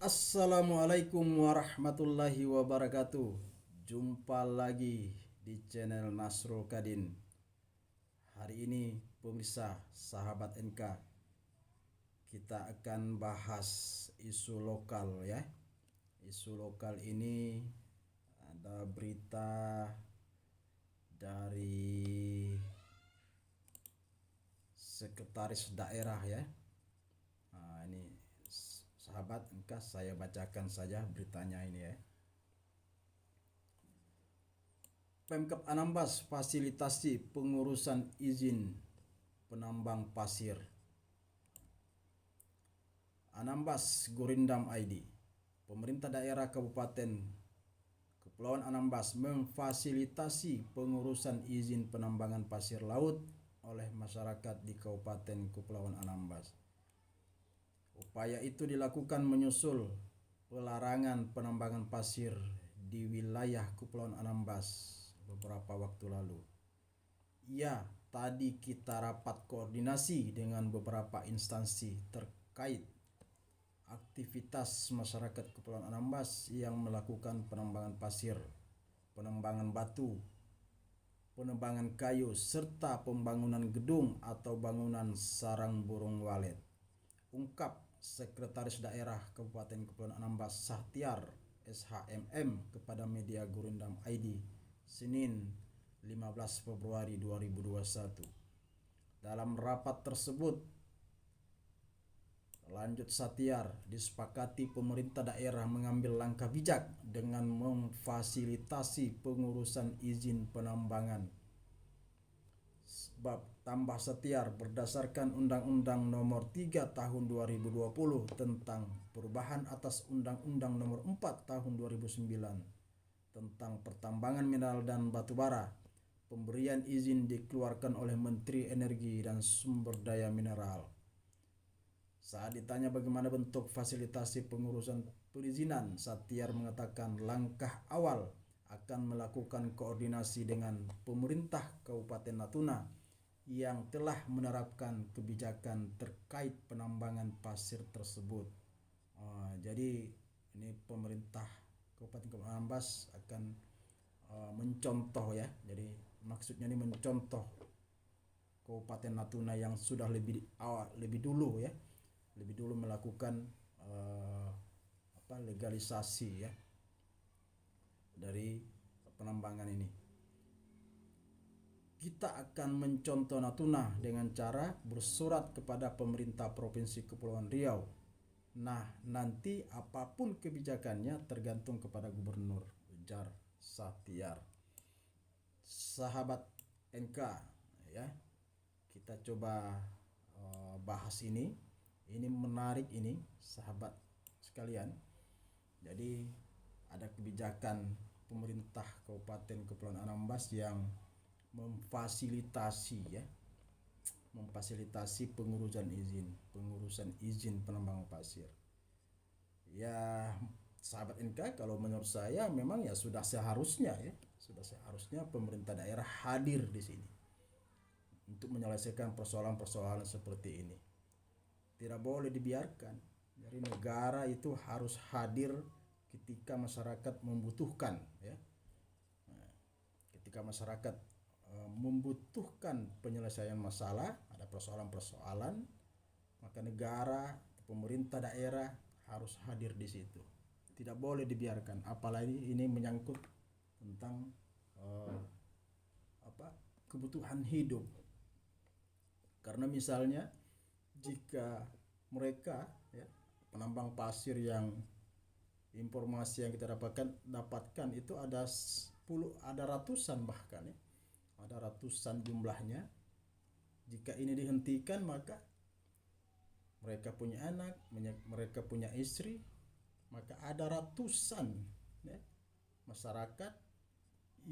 Assalamualaikum warahmatullahi wabarakatuh. Jumpa lagi di channel Nasrul Kadin. Hari ini pemirsa sahabat NK, kita akan bahas isu lokal ya. Isu lokal ini ada berita dari sekretaris daerah ya. Nah, ini sahabat NK, saya bacakan saja beritanya ini ya. Pemkab Anambas fasilitasi pengurusan izin penambang pasir. Anambas Gurindam ID. Pemerintah daerah Kabupaten Kepulauan Anambas memfasilitasi pengurusan izin penambangan pasir laut oleh masyarakat di Kabupaten Kepulauan Anambas. Upaya itu dilakukan menyusul pelarangan penambangan pasir di wilayah Kepulauan Anambas beberapa waktu lalu. Ya, tadi kita rapat koordinasi dengan beberapa instansi terkait aktivitas masyarakat Kepulauan Anambas yang melakukan penambangan pasir, penambangan batu, penambangan kayu, serta pembangunan gedung atau bangunan sarang burung walet. Ungkap Sekretaris Daerah Kabupaten Kepulauan Anambas Sahtiar SHMM kepada media Gurindam ID Senin 15 Februari 2021. Dalam rapat tersebut, lanjut Sahtiar, disepakati pemerintah daerah mengambil langkah bijak dengan memfasilitasi pengurusan izin penambangan. Sebab tambah Sahtiar, berdasarkan Undang-Undang Nomor 3 Tahun 2020 tentang perubahan atas Undang-Undang Nomor 4 Tahun 2009 tentang pertambangan mineral dan batu bara, pemberian izin dikeluarkan oleh Menteri Energi dan Sumber Daya Mineral. Saat ditanya bagaimana bentuk fasilitasi pengurusan perizinan, Sahtiar mengatakan langkah awal akan melakukan koordinasi dengan pemerintah Kabupaten Natuna yang telah menerapkan kebijakan terkait penambangan pasir tersebut. Jadi ini pemerintah Kabupaten Anambas akan mencontoh ya. Jadi maksudnya ini mencontoh Kabupaten Natuna yang sudah lebih dulu ya, lebih dulu melakukan legalisasi ya dari penambangan ini. Kita akan mencontoh Natuna dengan cara bersurat kepada pemerintah Provinsi Kepulauan Riau. Nah, nanti apapun kebijakannya tergantung kepada gubernur, ujar Sahtiar. Sahabat NK ya, kita coba bahas ini. Ini menarik ini, sahabat sekalian. Jadi ada kebijakan pemerintah Kabupaten Kepulauan Anambas yang memfasilitasi pengurusan izin penambangan pasir. Ya, sahabat NK, kalau menurut saya memang ya sudah seharusnya pemerintah daerah hadir di sini untuk menyelesaikan persoalan-persoalan seperti ini. Tidak boleh dibiarkan. Jadi negara itu harus hadir ketika masyarakat membutuhkan ya. Ketika masyarakat membutuhkan penyelesaian masalah, ada persoalan-persoalan, maka negara, pemerintah daerah harus hadir di situ. Tidak boleh dibiarkan, apalagi ini menyangkut tentang kebutuhan hidup. Karena misalnya jika mereka ya, penambang pasir yang informasi yang kita dapatkan itu ada ratusan bahkan ya. Ada ratusan jumlahnya. Jika ini dihentikan, maka mereka punya anak, mereka punya istri, maka ada ratusan ya, masyarakat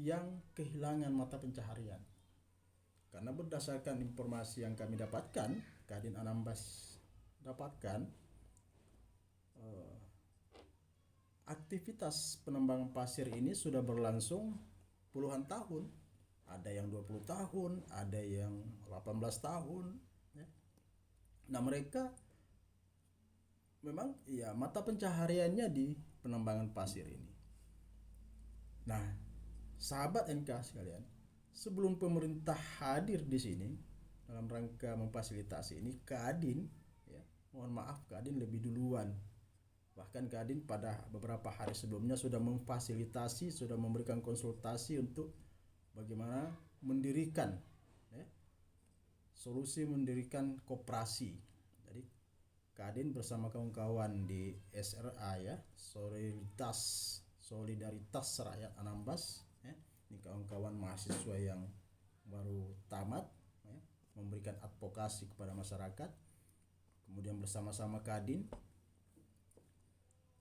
yang kehilangan mata pencaharian. Karena berdasarkan informasi yang kami dapatkan, Kadin Anambas dapatkan, aktivitas penambangan pasir ini sudah berlangsung puluhan tahun. Ada yang 20 tahun, ada yang 18 tahun ya. Nah, mereka memang ya mata pencahariannya di penambangan pasir ini. Nah, sahabat NK sekalian, sebelum pemerintah hadir di sini dalam rangka memfasilitasi ini, Kadin, ya, mohon maaf, Kadin lebih duluan. Bahkan Kadin pada beberapa hari sebelumnya sudah memfasilitasi, sudah memberikan konsultasi untuk bagaimana mendirikan, ya, solusi mendirikan koperasi. Jadi Kadin bersama kawan-kawan di SRA, ya, Solidaritas Rakyat Anambas, ya, ini kawan-kawan mahasiswa yang baru tamat, ya, memberikan advokasi kepada masyarakat. Kemudian bersama-sama Kadin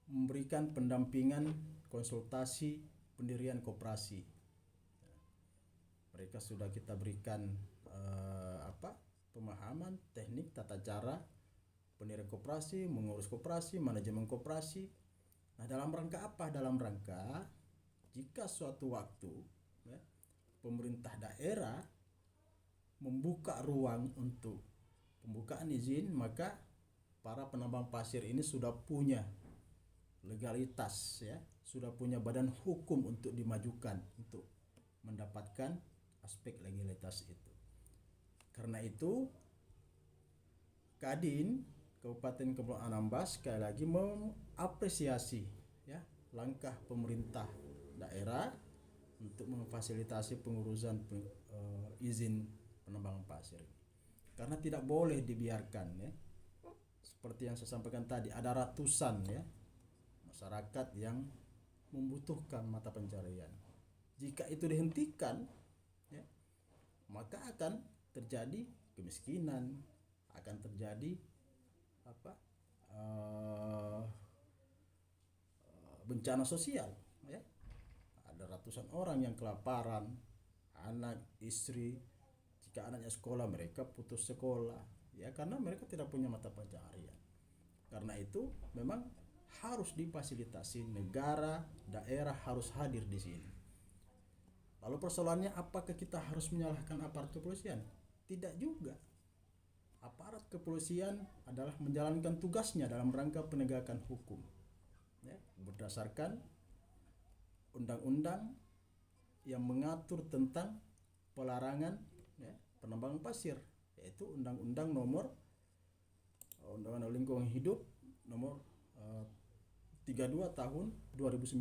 memberikan pendampingan konsultasi pendirian koperasi. Mereka sudah kita berikan pemahaman teknik tata cara pendirian koperasi, mengurus koperasi, manajemen koperasi. Nah, dalam rangka apa? Dalam rangka jika suatu waktu, ya, pemerintah daerah membuka ruang untuk pembukaan izin, maka para penambang pasir ini sudah punya legalitas, ya, sudah punya badan hukum untuk dimajukan untuk mendapatkan aspek legalitas itu. Karena itu Kadin Kabupaten Kepulauan Anambas sekali lagi mengapresiasi, ya, langkah pemerintah daerah untuk memfasilitasi pengurusan izin penambangan pasir. Karena tidak boleh dibiarkan, ya. Seperti yang saya sampaikan tadi, ada ratusan, ya, masyarakat yang membutuhkan mata pencaharian. Jika itu dihentikan, ya, maka akan terjadi kemiskinan, akan terjadi bencana sosial, ya. Ada ratusan orang yang kelaparan, anak, istri. Jika anaknya sekolah, mereka putus sekolah, ya, karena mereka tidak punya mata pencaharian. Karena itu memang harus difasilitasi, negara, daerah harus hadir di sini. Lalu persoalannya, apakah kita harus menyalahkan aparat kepolisian? Tidak juga. Aparat kepolisian adalah menjalankan tugasnya dalam rangka penegakan hukum, ya, berdasarkan undang-undang yang mengatur tentang pelarangan, ya, penambangan pasir, yaitu Undang-Undang Nomor Undang-Undang Lingkungan Hidup Nomor 32 Tahun 2009.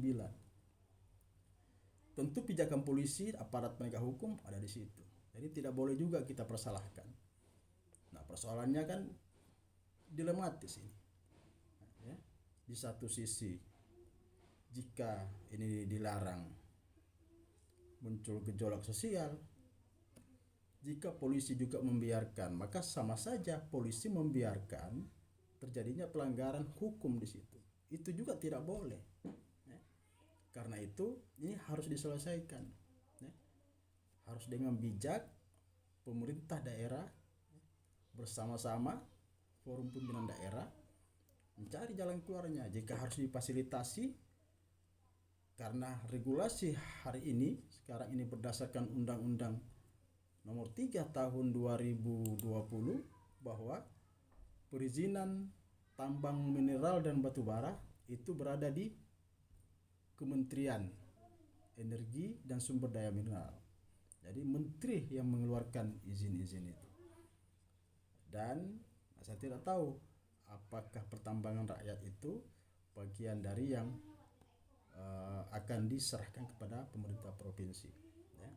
Tentu pijakan polisi, aparat penegak hukum ada di situ. Jadi tidak boleh juga kita persalahkan. Nah, persoalannya kan dilematis ini, ya. Di satu sisi, jika ini dilarang, muncul gejolak sosial. Jika polisi juga membiarkan, maka sama saja polisi membiarkan terjadinya pelanggaran hukum di situ. Itu juga tidak boleh, ya. Karena itu ini harus diselesaikan, ya. Harus dengan bijak, pemerintah daerah bersama-sama forum pimpinan daerah mencari jalan keluarnya. Jika harus difasilitasi, karena regulasi hari ini sekarang ini berdasarkan Undang-Undang Nomor 3 Tahun 2020 bahwa perizinan tambang mineral dan batu bara itu berada di Kementerian Energi dan Sumber Daya Mineral. Jadi menteri yang mengeluarkan izin-izin itu. Dan saya tidak tahu apakah pertambangan rakyat itu bagian dari yang akan diserahkan kepada pemerintah provinsi, ya.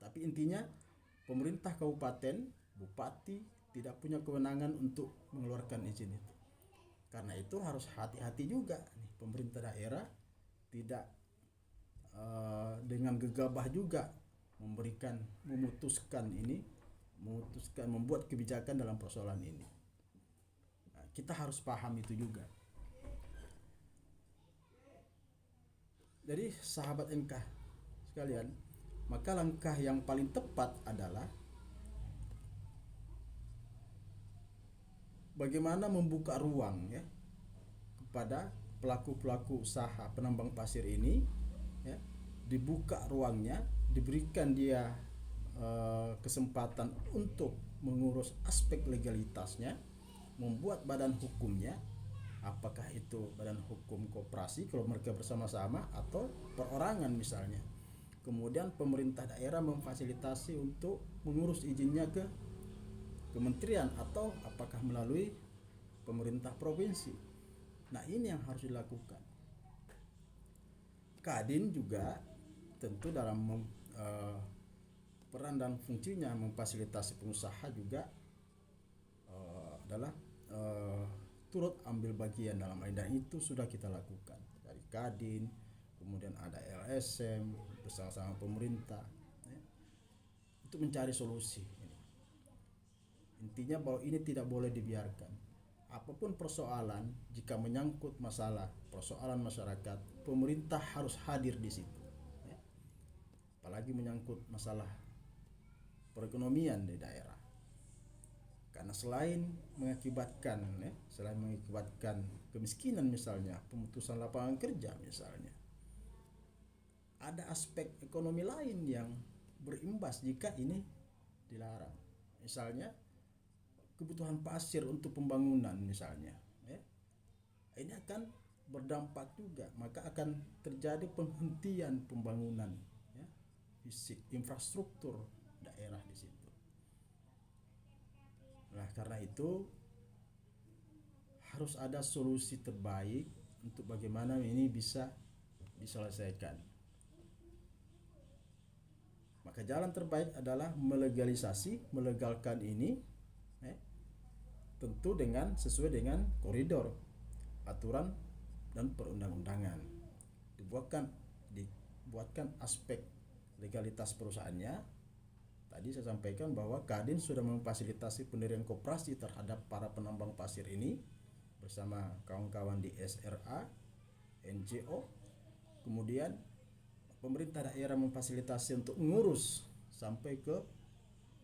Tapi intinya pemerintah kabupaten, bupati tidak punya kewenangan untuk mengeluarkan izin itu. Karena itu harus hati-hati juga nih, pemerintah daerah tidak dengan gegabah juga membuat kebijakan dalam persoalan ini. Nah, kita harus paham itu juga. Jadi sahabat NK sekalian, maka langkah yang paling tepat adalah bagaimana membuka ruang, ya, kepada pelaku-pelaku usaha penambang pasir ini, ya, dibuka ruangnya, diberikan dia kesempatan untuk mengurus aspek legalitasnya, membuat badan hukumnya apakah itu badan hukum koperasi kalau mereka bersama-sama atau perorangan misalnya. Kemudian pemerintah daerah memfasilitasi untuk mengurus izinnya ke kementerian atau apakah melalui pemerintah provinsi. Nah, ini yang harus dilakukan. Kadin juga tentu dalam peran dan fungsinya memfasilitasi pengusaha juga adalah turut ambil bagian dalam hal ini, dan itu sudah kita lakukan dari Kadin, kemudian ada LSM bersama-sama pemerintah ya, untuk mencari solusi ini. Intinya bahwa ini tidak boleh dibiarkan. Apapun persoalan, jika menyangkut masalah persoalan masyarakat, pemerintah harus hadir di situ ya. Apalagi menyangkut masalah perekonomian di daerah, karena selain mengakibatkan kemiskinan misalnya, pemutusan lapangan kerja misalnya, ada aspek ekonomi lain yang berimbas jika ini dilarang. Misalnya kebutuhan pasir untuk pembangunan misalnya ya, ini akan berdampak juga, maka akan terjadi penghentian pembangunan ya, fisik infrastruktur daerah di situ. Nah, karena itu harus ada solusi terbaik untuk bagaimana ini bisa diselesaikan. Maka jalan terbaik adalah melegalkan ini tentu sesuai dengan koridor aturan dan perundang-undangan. Dibuatkan aspek legalitas perusahaannya. Tadi saya sampaikan bahwa Kadin sudah memfasilitasi pendirian koperasi terhadap para penambang pasir ini bersama kawan-kawan di SRA, NGO. Kemudian pemerintah daerah memfasilitasi untuk mengurus sampai ke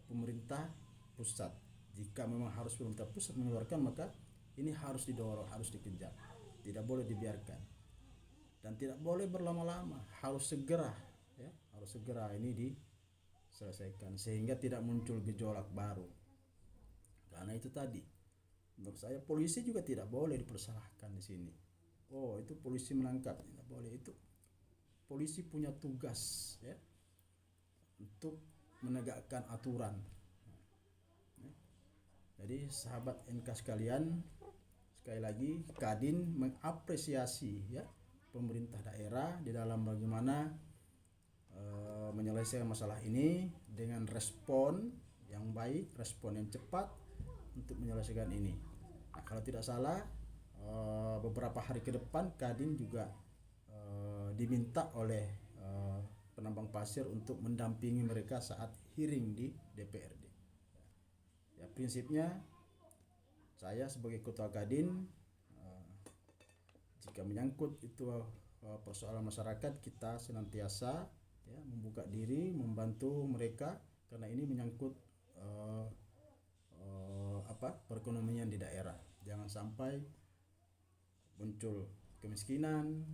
pemerintah pusat. Jika memang harus pemerintah pusat mengeluarkan, maka ini harus didorong, harus dikejar, tidak boleh dibiarkan dan tidak boleh berlama-lama, harus segera ini diselesaikan sehingga tidak muncul gejolak baru. Karena itu tadi, menurut saya polisi juga tidak boleh dipersalahkan di sini. Oh, itu polisi menangkap, tidak boleh. Itu polisi punya tugas ya untuk menegakkan aturan. Jadi sahabat NK sekalian, sekali lagi Kadin mengapresiasi ya pemerintah daerah di dalam bagaimana menyelesaikan masalah ini dengan respon yang baik, respon yang cepat untuk menyelesaikan ini. Nah, kalau tidak salah beberapa hari ke depan Kadin juga diminta oleh penambang pasir untuk mendampingi mereka saat hearing di DPRD. Ya, prinsipnya saya sebagai ketua Kadin, jika menyangkut itu persoalan masyarakat, kita senantiasa ya membuka diri membantu mereka karena ini menyangkut perekonomian di daerah. Jangan sampai muncul kemiskinan,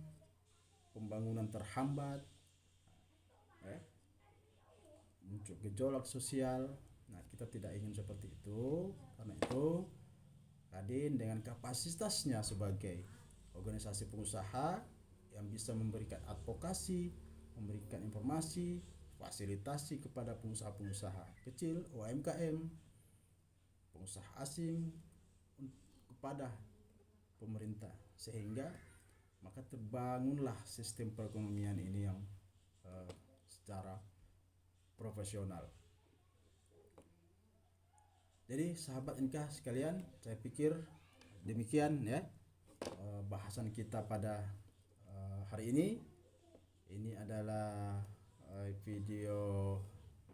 pembangunan terhambat, muncul gejolak sosial. Nah, kita tidak ingin seperti itu. Karena itu Kadin dengan kapasitasnya sebagai organisasi pengusaha yang bisa memberikan advokasi, memberikan informasi, fasilitasi kepada pengusaha-pengusaha kecil, UMKM, pengusaha asing, kepada pemerintah, sehingga maka terbangunlah sistem perekonomian ini yang secara profesional. Jadi sahabat NK sekalian, saya pikir demikian ya bahasan kita pada hari ini. Ini adalah video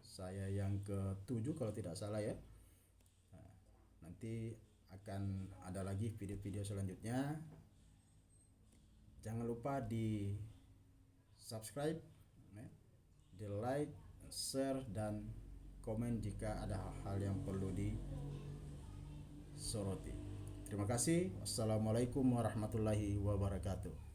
saya yang ke-7 kalau tidak salah ya. Nanti akan ada lagi video-video selanjutnya. Jangan lupa di subscribe, di like, share, dan komen jika ada hal-hal yang perlu disoroti. Terima kasih. Wassalamualaikum warahmatullahi wabarakatuh.